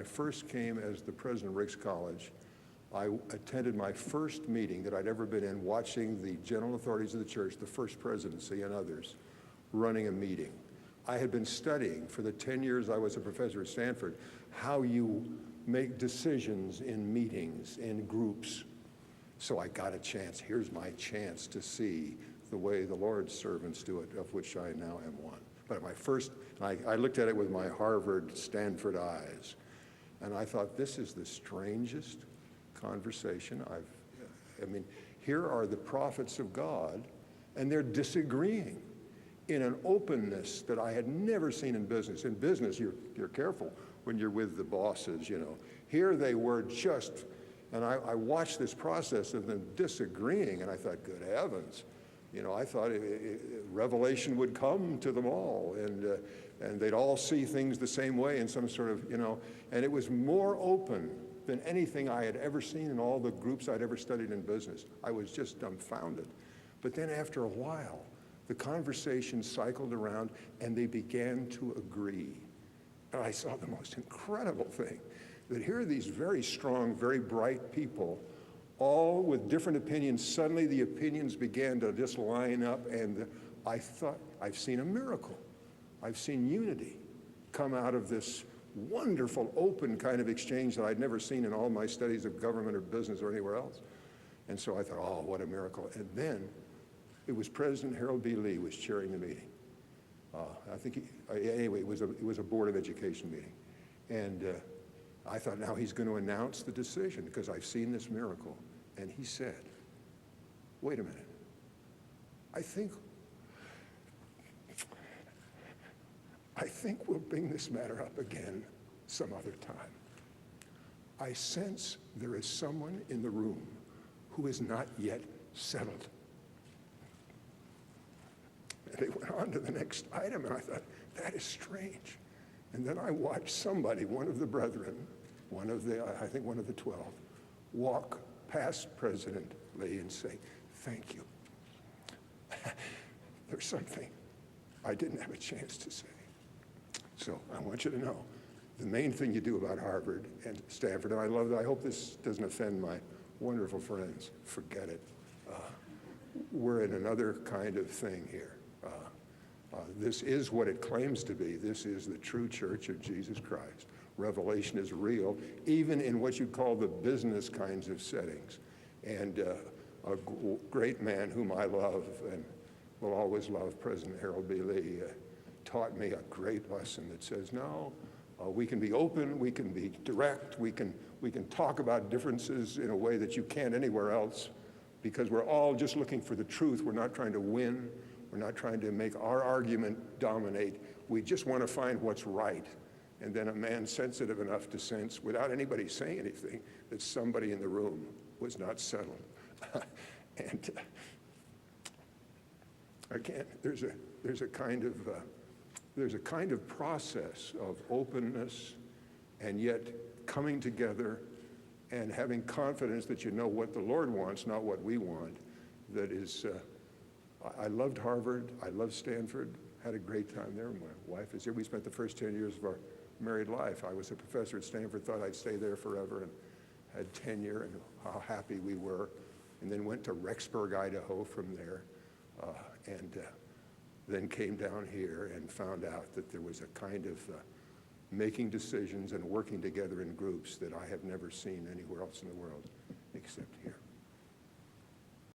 I first came as the president of Ricks College, I attended my first meeting that I'd ever been in, watching the general authorities of the church, the first presidency and others, running a meeting. I had been studying for the 10 years I was a professor at Stanford, how you make decisions in meetings, in groups. So I got a chance, here's my chance to see the way the Lord's servants do it, of which I now am one. But at my first, I looked at it with my Harvard, Stanford eyes, and I thought, this is the strangest conversation I mean, here are the prophets of God, and they're disagreeing in an openness that I had never seen in business. In business, you're careful when you're with the bosses, you know. Here they were just, and I watched this process of them disagreeing, and I thought, good heavens, you know, I thought revelation would come to them all, and they'd all see things the same way in some sort of, you know, and it was more open than anything I had ever seen in all the groups I'd ever studied in business. I was just dumbfounded. But then after a while, the conversation cycled around and they began to agree. And I saw the most incredible thing, that here are these very strong, very bright people, all with different opinions. Suddenly the opinions began to just line up, and I thought, I've seen a miracle. I've seen unity come out of this wonderful, open kind of exchange that I'd never seen in all my studies of government or business or anywhere else. And so I thought, oh, what a miracle. And then it was President Harold B. Lee was chairing the meeting. I think, anyway, it was a Board of Education meeting. And I thought, now he's going to announce the decision because I've seen this miracle. And he said, wait a minute, I think we'll bring this matter up again some other time. I sense there is someone in the room who is not yet settled. And they went on to the next item, and I thought, that is strange. And then I watched somebody, one of the brethren, I think one of the 12, walk past President Lee and say, thank you. There's something I didn't have a chance to say. So I want you to know, the main thing you do about Harvard and Stanford, and I hope this doesn't offend my wonderful friends, forget it. We're in another kind of thing here. This is what it claims to be. This is the true church of Jesus Christ. Revelation is real, even in what you call the business kinds of settings. And a great man whom I love and will always love, President Harold B. Lee, taught me a great lesson that says, no, we can be open, we can be direct, we can talk about differences in a way that you can't anywhere else, because we're all just looking for the truth. We're not trying to win. We're not trying to make our argument dominate. We just want to find what's right. And then a man sensitive enough to sense, without anybody saying anything, that somebody in the room was not settled. And again, there's a kind of process of openness and yet coming together and having confidence that you know what the Lord wants, not what we want. That is, I loved Harvard, I loved Stanford, had a great time there. My wife is here. We spent the first 10 years of our married life. I was a professor at Stanford, thought I'd stay there forever, and had tenure, and how happy we were. And then went to Rexburg, Idaho from there, and then came down here and found out that there was a kind of making decisions and working together in groups that I have never seen anywhere else in the world except here.